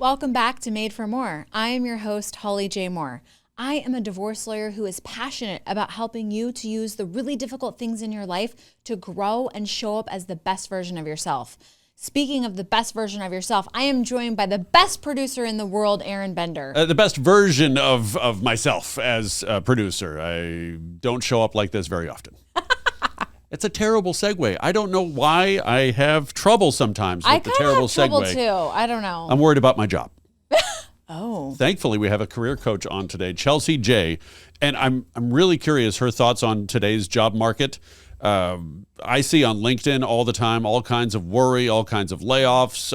Welcome back to Made for More. I am your host, Holly J. Moore. I am a divorce lawyer who is passionate about helping you to use the really difficult things in your life to grow and show up as the best version of yourself. Speaking of the best version of yourself, I am joined by the best producer in the world, Aaron Bender. The best version of myself as a producer. I don't show up like this very often. It's a terrible segue. I don't know why I have trouble sometimes with the terrible segue. I kind of have trouble too. I don't know. I'm worried about my job. Oh. Thankfully, we have a career coach on today, Chelsea J. And I'm really curious her thoughts on today's job market. I see on LinkedIn all the time all kinds of worry, all kinds of layoffs,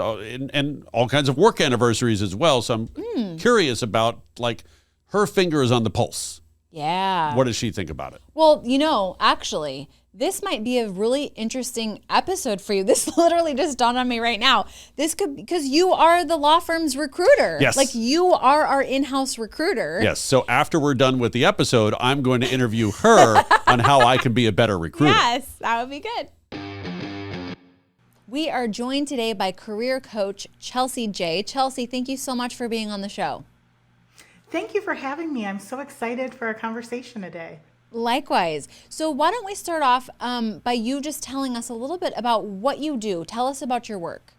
and all kinds of work anniversaries as well. So I'm curious about, like, her finger is on the pulse. Yeah. What does she think about it? Well, actually, this might be a really interesting episode for you. This literally just dawned on me right now. Because you are the law firm's recruiter. Yes. Like, you are our in-house recruiter. Yes. So after we're done with the episode, I'm going to interview her on how I can be a better recruiter. Yes, that would be good. We are joined today by career coach Chelsea J. Chelsea, thank you so much for being on the show. Thank you for having me. I'm so excited for our conversation today. Likewise. So why don't we start off by you just telling us a little bit about what you do. Tell us about your work.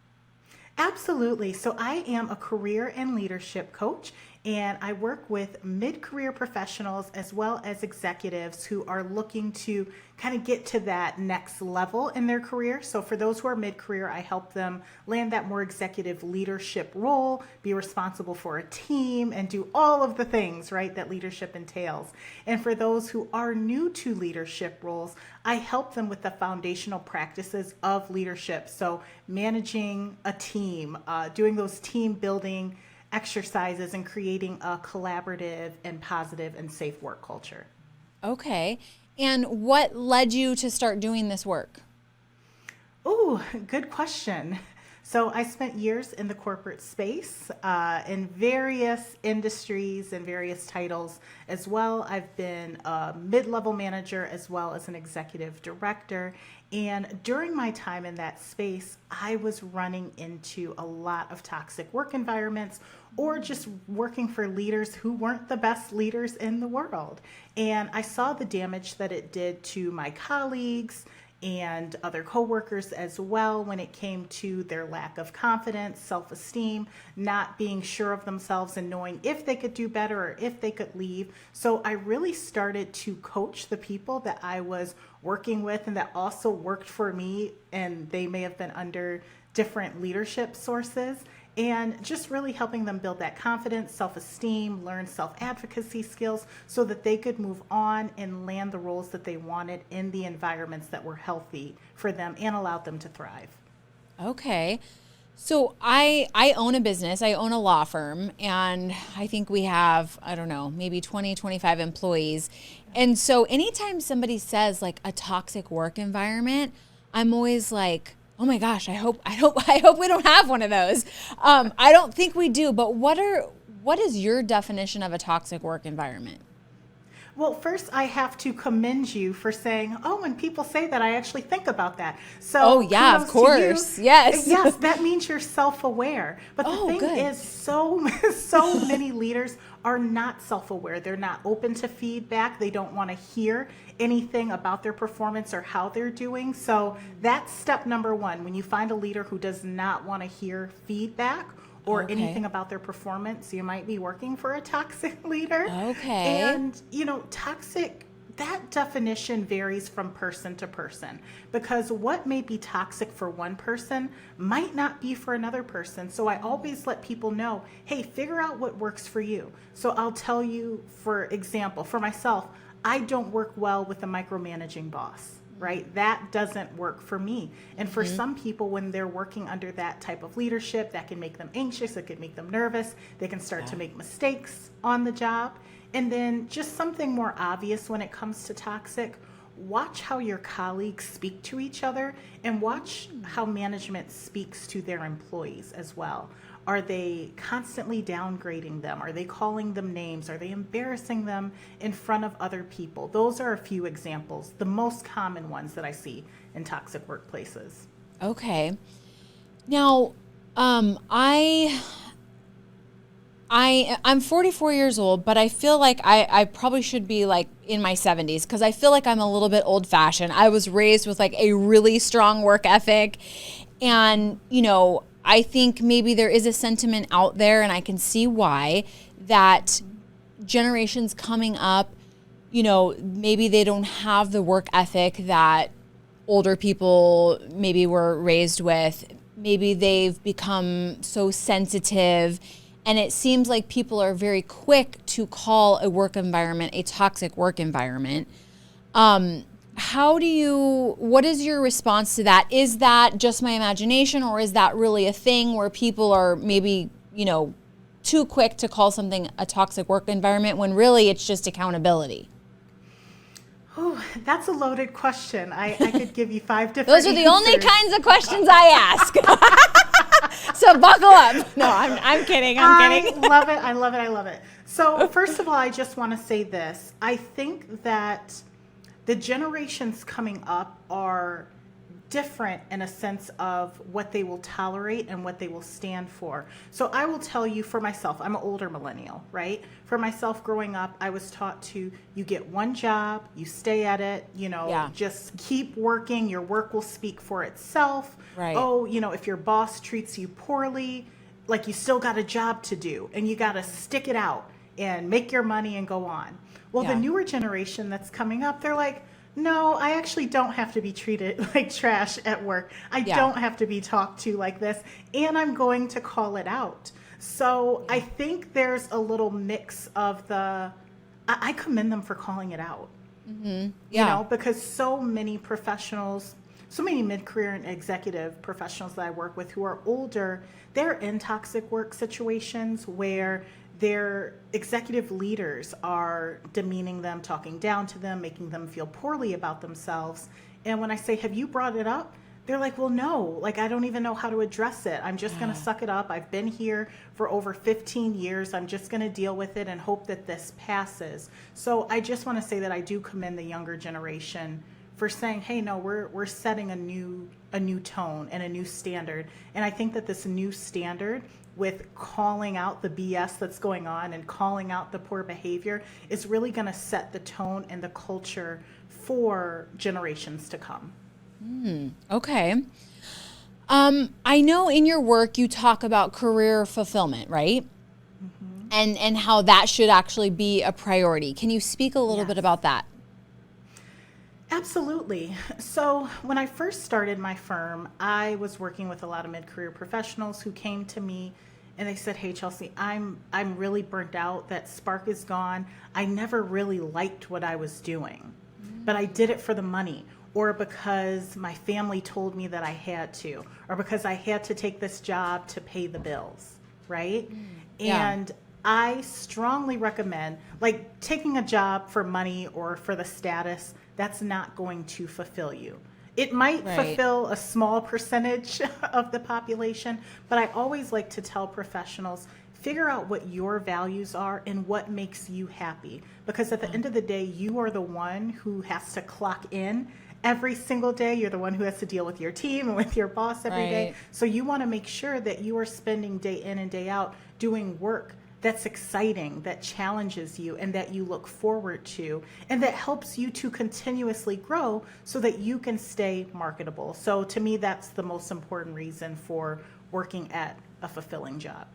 Absolutely. So I am a career and leadership coach, and I work with mid-career professionals as well as executives who are looking to kind of get to that next level in their career. So for those who are mid-career, I help them land that more executive leadership role, be responsible for a team, and do all of the things, right, that leadership entails. And for those who are new to leadership roles, I help them with the foundational practices of leadership. So managing a team, doing those team building exercises, and creating a collaborative and positive and safe work culture. Okay. And what led you to start doing this work? Oh, good question. So I spent years in the corporate space in various industries and various titles as well. I've been a mid-level manager as well as an executive director. And during my time in that space, I was running into a lot of toxic work environments or just working for leaders who weren't the best leaders in the world. And I saw the damage that it did to my colleagues and other coworkers as well when it came to their lack of confidence, self-esteem, not being sure of themselves and knowing if they could do better or if they could leave. So I really started to coach the people that I was working with and that also worked for me, and they may have been under different leadership sources, and just really helping them build that confidence, self-esteem, learn self-advocacy skills so that they could move on and land the roles that they wanted in the environments that were healthy for them and allowed them to thrive. Okay. So I own a business. I own a law firm, and I think we have, I don't know, maybe 20, 25 employees. And so anytime somebody says like a toxic work environment, I'm always like, oh my gosh, I hope we don't have one of those. I don't think we do, but what is your definition of a toxic work environment? Well, first I have to commend you for saying, oh, when people say that, I actually think about that. So oh yeah, of course. Yes. Yes, that means you're self-aware. But the thing good. is, so many leaders are not self-aware. They're not open to feedback. They don't want to hear anything about their performance or how they're doing. So that's step number one. When you find a leader who does not want to hear feedback or anything about their performance, you might be working for a toxic leader. Okay. And, toxic, that definition varies from person to person, because what may be toxic for one person might not be for another person. So I always let people know, hey, figure out what works for you. So I'll tell you, for example, for myself, I don't work well with a micromanaging boss. Right? That doesn't work for me. And for some people, when they're working under that type of leadership, that can make them anxious, it can make them nervous, they can start to make mistakes on the job. And then just something more obvious when it comes to toxic, watch how your colleagues speak to each other and watch how management speaks to their employees as well. Are they constantly downgrading them? Are they calling them names? Are they embarrassing them in front of other people? Those are a few examples, the most common ones that I see in toxic workplaces. Okay. Now, I'm 44 years old, but I feel like I probably should be like in my 70s because I feel like I'm a little bit old fashioned. I was raised with like a really strong work ethic. And, I think maybe there is a sentiment out there, and I can see why, that generations coming up, maybe they don't have the work ethic that older people maybe were raised with. Maybe they've become so sensitive. And it seems like people are very quick to call a work environment a toxic work environment. What is your response to that? Is that just my imagination, or is that really a thing where people are maybe, too quick to call something a toxic work environment when really it's just accountability? Oh, that's a loaded question. I could give you 5 different Those are the only answers. kinds of questions I ask. So buckle up. No, I'm kidding. I'm kidding. I love it. I love it. I love it. So first of all, I just want to say this. I think that the generations coming up are different in a sense of what they will tolerate and what they will stand for. So I will tell you for myself, I'm an older millennial, right? For myself growing up, I was taught to, you get one job, you stay at it, just keep working, your work will speak for itself. Right. Oh, if your boss treats you poorly, like you still got a job to do and you got to stick it out and make your money and go on. Well, the newer generation that's coming up, they're like, no, I actually don't have to be treated like trash at work. I don't have to be talked to like this, and I'm going to call it out. So I think there's a little mix of I commend them for calling it out. Mm-hmm. Yeah. Because so many professionals, so many mid-career and executive professionals that I work with who are older, they're in toxic work situations where their executive leaders are demeaning them, talking down to them, making them feel poorly about themselves. And when I say, have you brought it up? They're like, well, no, I don't even know how to address it. I'm just going to suck it up. I've been here for over 15 years. I'm just going to deal with it and hope that this passes. So I just want to say that I do commend the younger generation for saying, hey, no, we're setting a new tone and a new standard. And I think that this new standard with calling out the BS that's going on and calling out the poor behavior is really going to set the tone and the culture for generations to come. Okay. I know in your work you talk about career fulfillment, right? Mm-hmm. And how that should actually be a priority. Can you speak a little bit about that? Absolutely. So when I first started my firm, I was working with a lot of mid-career professionals who came to me and they said, hey, Chelsea, I'm really burnt out. That spark is gone. I never really liked what I was doing, but I did it for the money, or because my family told me that I had to, or because I had to take this job to pay the bills, right? Yeah. And I strongly recommend, taking a job for money or for the status, that's not going to fulfill you. It might fulfill a small percentage of the population, but I always like to tell professionals, figure out what your values are and what makes you happy. Because at the end of the day, you are the one who has to clock in every single day. You're the one who has to deal with your team and with your boss every day. So you want to make sure that you are spending day in and day out doing work that's exciting, that challenges you, and that you look forward to, and that helps you to continuously grow so that you can stay marketable. So to me, that's the most important reason for working at a fulfilling job.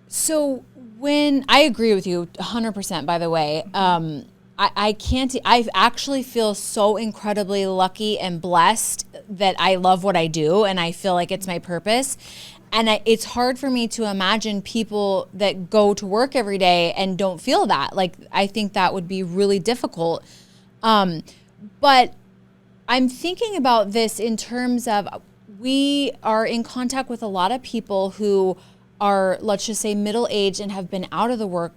So when I agree with you 100%, by the way, I actually feel so incredibly lucky and blessed that I love what I do and I feel like it's my purpose. And it's hard for me to imagine people that go to work every day and don't feel that. I think that would be really difficult. But I'm thinking about this in terms of we are in contact with a lot of people who are, let's just say, middle-aged and have been out of the work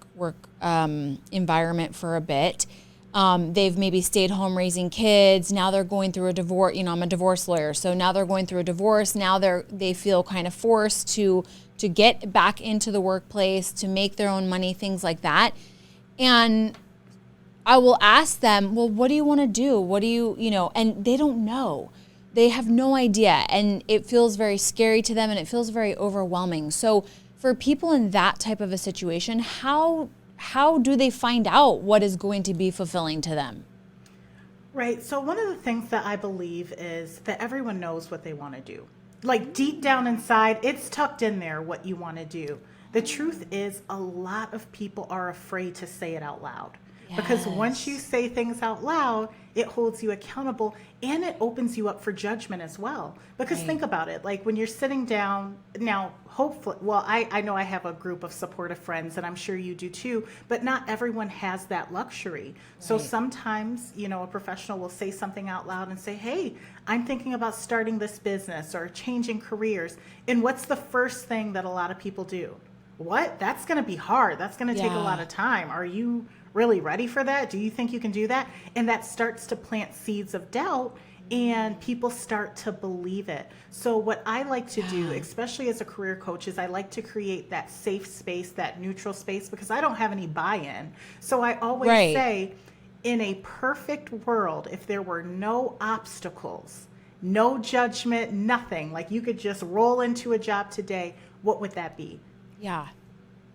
environment for a bit. They've maybe stayed home raising kids. Now they're going through a divorce. I'm a divorce lawyer. So now they're going through a divorce. Now they feel kind of forced to get back into the workplace, to make their own money, things like that. And I will ask them, well, what do you want to do? What do you and they don't know. They have no idea. And it feels very scary to them and it feels very overwhelming. So for people in that type of a situation, how do they find out what is going to be fulfilling to them? Right. So one of the things that I believe is that everyone knows what they want to do. Like deep down inside, it's tucked in there what you want to do. The truth is a lot of people are afraid to say it out loud. Because once you say things out loud, it holds you accountable and it opens you up for judgment as well. Because think about it, like when you're sitting down now, hopefully, well, I know I have a group of supportive friends and I'm sure you do too, but not everyone has that luxury. So sometimes, a professional will say something out loud and say, hey, I'm thinking about starting this business or changing careers. And what's the first thing that a lot of people do? What? That's going to be hard. That's going to take a lot of time. Are you really ready for that? Do you think you can do that? And that starts to plant seeds of doubt and people start to believe it. So what I like to do, especially as a career coach, is I like to create that safe space, that neutral space, because I don't have any buy-in. So I always say, in a perfect world, if there were no obstacles, no judgment, nothing, like you could just roll into a job today, what would that be? Yeah.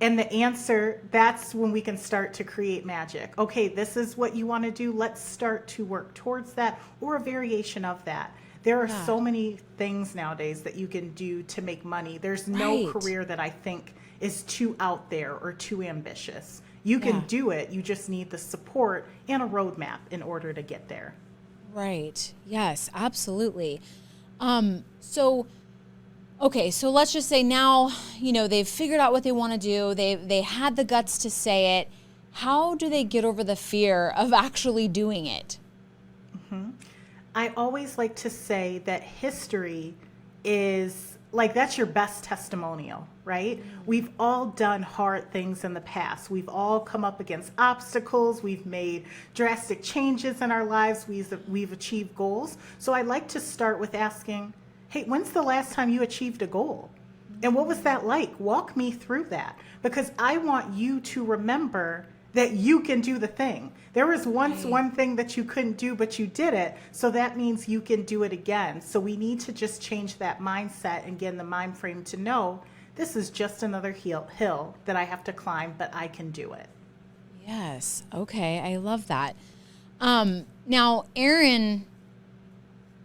And the answer, that's when we can start to create magic. Okay, this is what you want to do. Let's start to work towards that or a variation of that. There are so many things nowadays that you can do to make money. There's no career that I think is too out there or too ambitious. You can do it. You just need the support and a roadmap in order to get there. Right. Yes, absolutely. Okay, so let's just say now, they've figured out what they want to do. They had the guts to say it. How do they get over the fear of actually doing it? I always like to say that history is like, that's your best testimonial, right? We've all done hard things in the past. We've all come up against obstacles. We've made drastic changes in our lives. We've achieved goals. So I like to start with asking, hey, when's the last time you achieved a goal? And what was that like? Walk me through that, because I want you to remember that you can do the thing. There was once one thing that you couldn't do, but you did it. So that means you can do it again. So we need to just change that mindset and get in the mind frame to know this is just another hill that I have to climb, but I can do it. Yes. Okay. I love that. Now, Erin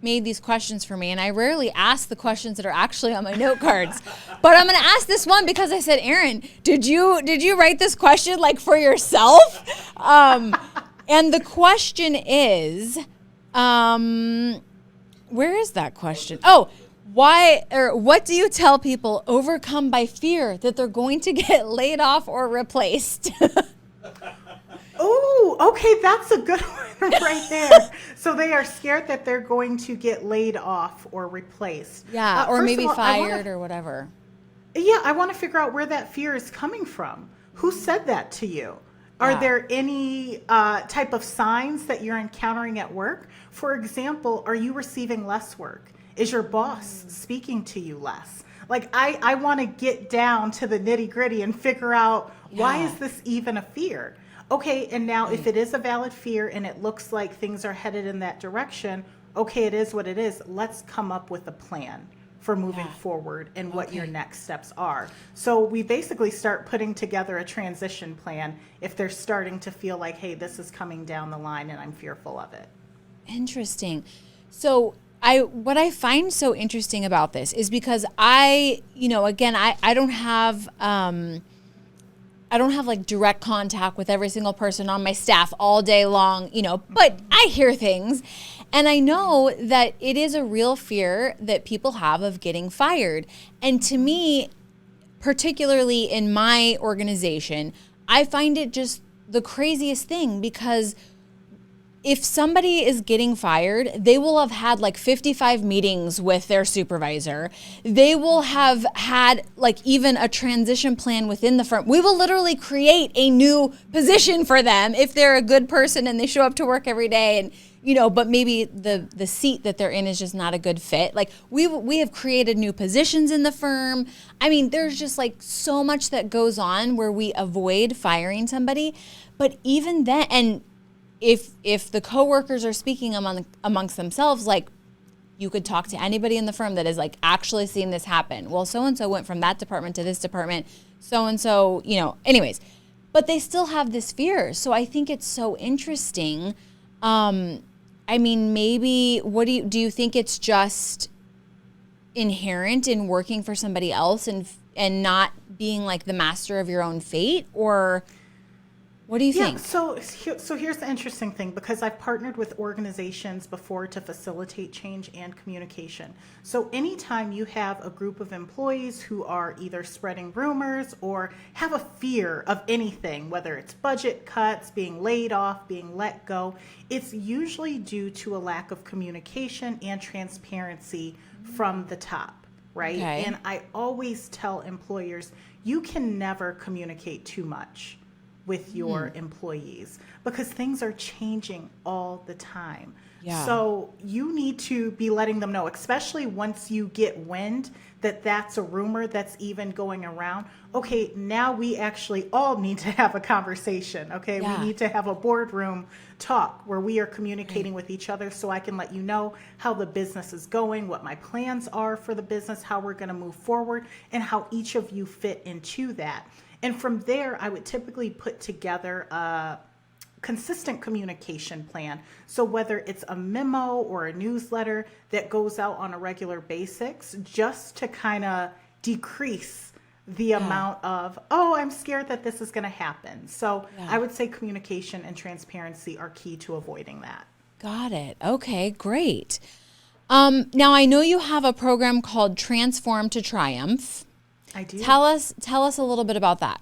made these questions for me, and I rarely ask the questions that are actually on my note cards, but I'm going to ask this one because I said, Erin, did you write this question like for yourself? And the question is, where is that question? Oh, what do you tell people overcome by fear that they're going to get laid off or replaced? Oh, okay, that's a good one right there. So they are scared that they're going to get laid off or replaced. Yeah, or maybe fired or whatever. Yeah, I want to figure out where that fear is coming from. Who said that to you? Are there any type of signs that you're encountering at work? For example, are you receiving less work? Is your boss speaking to you less? Like, I want to get down to the nitty gritty and figure out, why is this even a fear? Okay, and now if it is a valid fear and it looks like things are headed in that direction, okay, it is what it is. Let's come up with a plan for moving forward and what your next steps are. So we basically start putting together a transition plan if they're starting to feel like, hey, this is coming down the line and I'm fearful of it. Interesting. So what I find so interesting about this is because I don't have like direct contact with every single person on my staff all day long, but I hear things. And I know that it is a real fear that people have of getting fired. And to me, particularly in my organization, I find it just the craziest thing, because if somebody is getting fired, they will have had like 55 meetings with their supervisor. They will have had like even a transition plan within the firm. We will literally create a new position for them if they're a good person and they show up to work every day, and but maybe the seat that they're in is just not a good fit. Like we have created new positions in the firm. I mean, there's just like so much that goes on where we avoid firing somebody. But even then, and if the coworkers are speaking amongst themselves, like, you could talk to anybody in the firm that has like actually seen this happen. Well, so-and-so went from that department to this department, so-and-so, anyways, but they still have this fear. So I think it's so interesting. I mean, maybe, what do you think it's just inherent in working for somebody else and not being like the master of your own fate, or what do you think? So here's the interesting thing, because I've partnered with organizations before to facilitate change and communication. So anytime you have a group of employees who are either spreading rumors or have a fear of anything, whether it's budget cuts, being laid off, being let go, it's usually due to a lack of communication and transparency from the top, right? Okay. And I always tell employers, you can never communicate too much with your employees, because things are changing all the time. Yeah. So you need to be letting them know, especially once you get wind that that's a rumor that's even going around. Okay, now we actually all need to have a conversation. Okay, Yeah. we need to have a boardroom talk where we are communicating with each other, so I can let you know how the business is going, what my plans are for the business, how we're going to move forward, and how each of you fit into that. And from there, I would typically put together a consistent communication plan. So whether it's a memo or a newsletter that goes out on a regular basis, just to kind of decrease the amount of, I'm scared that this is going to happen. So I would say communication and transparency are key to avoiding that. Got it. Okay, great. Now I know you have a program called Transform to Triumph. I do. Tell us a little bit about that.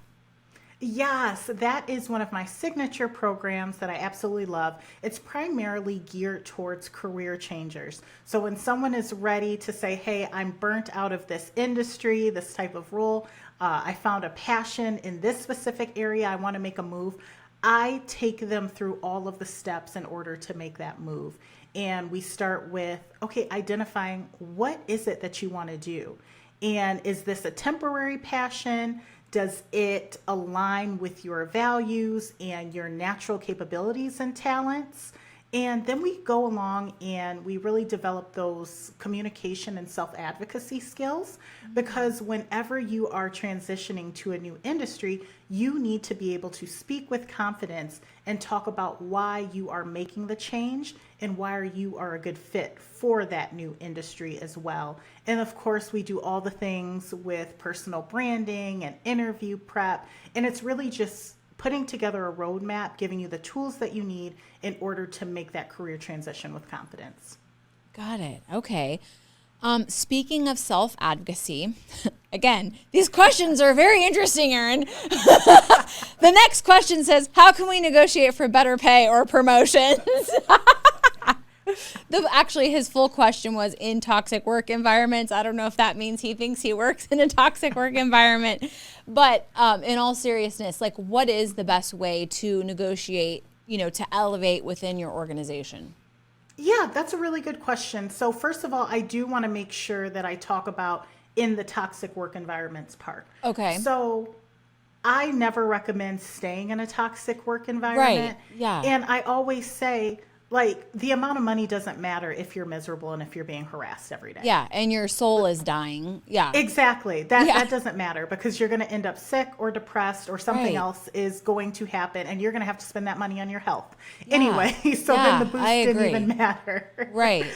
Yes, that is one of my signature programs that I absolutely love. It's primarily geared towards career changers. So when someone is ready to say, hey, I'm burnt out of this industry, this type of role, I found a passion in this specific area, I want to make a move, I take them through all of the steps in order to make that move. And we start with, identifying what is it that you want to do? And is this a temporary passion? Does it align with your values and your natural capabilities and talents? And then we go along and we really develop those communication and self-advocacy skills, because whenever you are transitioning to a new industry, you need to be able to speak with confidence and talk about why you are making the change and why you are a good fit for that new industry as well. And of course, we do all the things with personal branding and interview prep, and it's really just putting together a roadmap, giving you the tools that you need in order to make that career transition with confidence. Got it. Okay. Speaking of self-advocacy, again, these questions are very interesting, Erin. The next question says, how can we negotiate for better pay or promotions? Actually, his full question was in toxic work environments. I don't know if that means he thinks he works in a toxic work environment. But in all seriousness, like, what is the best way to negotiate, to elevate within your organization? Yeah, that's a really good question. So first of all, I do want to make sure that I talk about in the toxic work environments part. Okay. So I never recommend staying in a toxic work environment. Right. Yeah. And I always say, like, the amount of money doesn't matter if you're miserable and if you're being harassed every day. Yeah, and your soul is dying. Yeah. Exactly. That doesn't matter, because you're going to end up sick or depressed, or something else is going to happen, and you're going to have to spend that money on your health. Yeah. Anyway, so then the boost didn't agree. even matter. Right.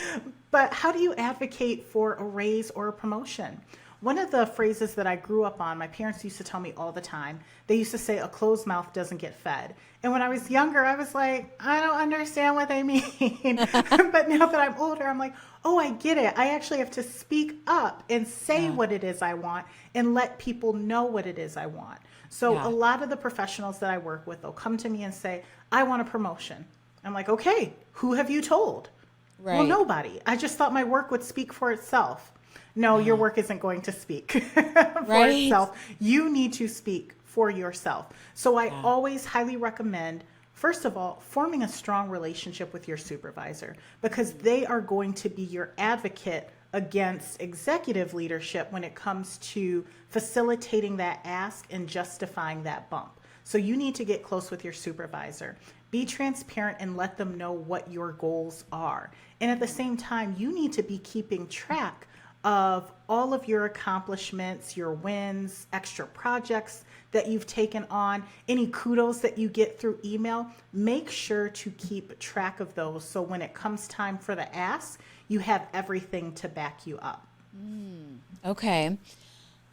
But how do you advocate for a raise or a promotion? One of the phrases that I grew up on, my parents used to tell me all the time, they used to say, a closed mouth doesn't get fed. And when I was younger, I was like, I don't understand what they mean. But now that I'm older, I'm like, oh, I get it. I actually have to speak up and say what it is I want and let people know what it is I want. So a lot of the professionals that I work with, they'll come to me and say, I want a promotion. I'm like, okay, who have you told? Right. Well, nobody. I just thought my work would speak for itself. No, your work isn't going to speak for itself. You need to speak for yourself. So I always highly recommend, first of all, forming a strong relationship with your supervisor, because they are going to be your advocate against executive leadership when it comes to facilitating that ask and justifying that bump. So you need to get close with your supervisor. Be transparent and let them know what your goals are. And at the same time, you need to be keeping track of all of your accomplishments, your wins, extra projects that you've taken on, any kudos that you get through email. Make sure to keep track of those so when it comes time for the ask, you have everything to back you up. Okay.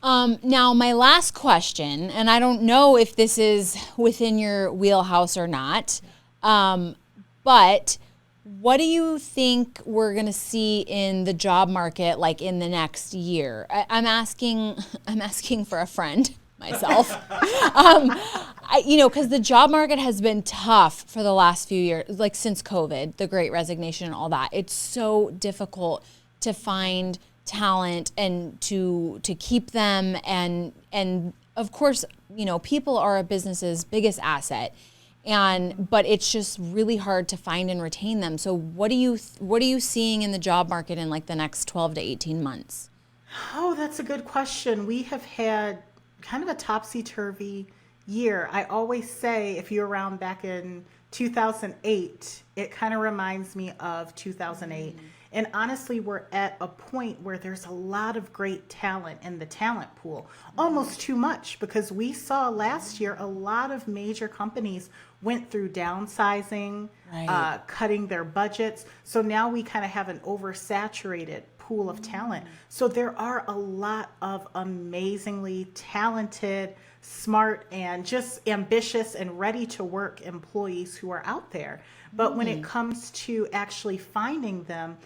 Now, my last question, and I don't know if this is within your wheelhouse or not, but what do you think we're going to see in the job market like in the next year? I'm asking for a friend myself. Because the job market has been tough for the last few years, like since COVID, the Great Resignation and all that. It's so difficult to find talent and to keep them, and of course, people are a business's biggest asset. But it's just really hard to find and retain them. So what are you seeing in the job market in like the next 12 to 18 months? Oh, that's a good question. We have had kind of a topsy-turvy year. I always say, if you're around back in 2008, it kind of reminds me of 2008. And honestly, we're at a point where there's a lot of great talent in the talent pool, almost too much, because we saw last year a lot of major companies went through downsizing, Right. cutting their budgets. So now we kind of have an oversaturated pool of talent. So there are a lot of amazingly talented, smart, and just ambitious and ready to work employees who are out there. But when it comes to actually finding them,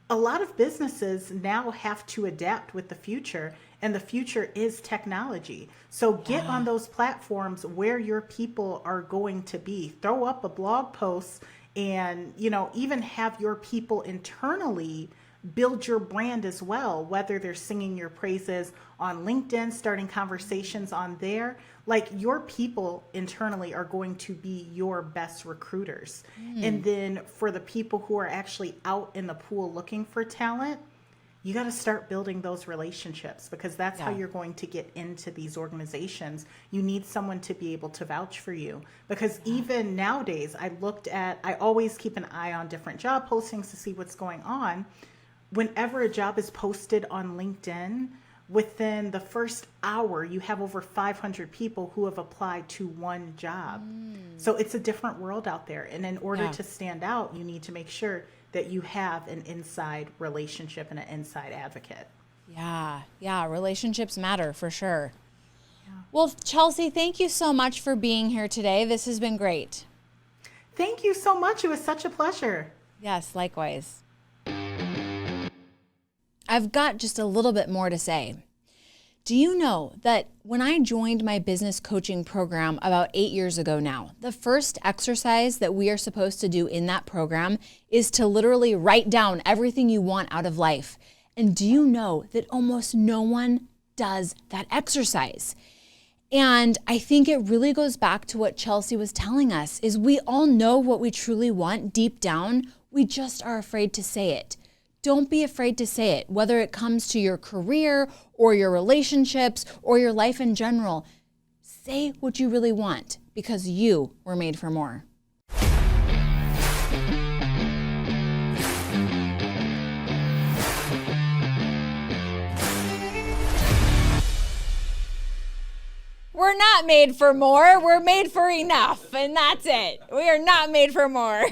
a lot of businesses now have to adapt with the future, and the future is technology. So get on those platforms where your people are going to be. Throw up a blog post and, even have your people internally build your brand as well, whether they're singing your praises on LinkedIn, starting conversations on there. Like, your people internally are going to be your best recruiters. And then for the people who are actually out in the pool looking for talent, you got to start building those relationships, because that's how you're going to get into these organizations. You need someone to be able to vouch for you, because even nowadays, I always keep an eye on different job postings to see what's going on. Whenever a job is posted on LinkedIn, within the first hour, you have over 500 people who have applied to one job. So it's a different world out there. And in order to stand out, you need to make sure that you have an inside relationship and an inside advocate. Yeah. Relationships matter for sure. Yeah. Well, Chelsea, thank you so much for being here today. This has been great. Thank you so much. It was such a pleasure. Yes, likewise. I've got just a little bit more to say. Do you know that when I joined my business coaching program about 8 years ago now, the first exercise that we are supposed to do in that program is to literally write down everything you want out of life. And do you know that almost no one does that exercise? And I think it really goes back to what Chelsea was telling us, is we all know what we truly want deep down. We just are afraid to say it. Don't be afraid to say it, whether it comes to your career or your relationships or your life in general. Say what you really want, because you were made for more. We're not made for more. We're made for enough, and that's it. We are not made for more.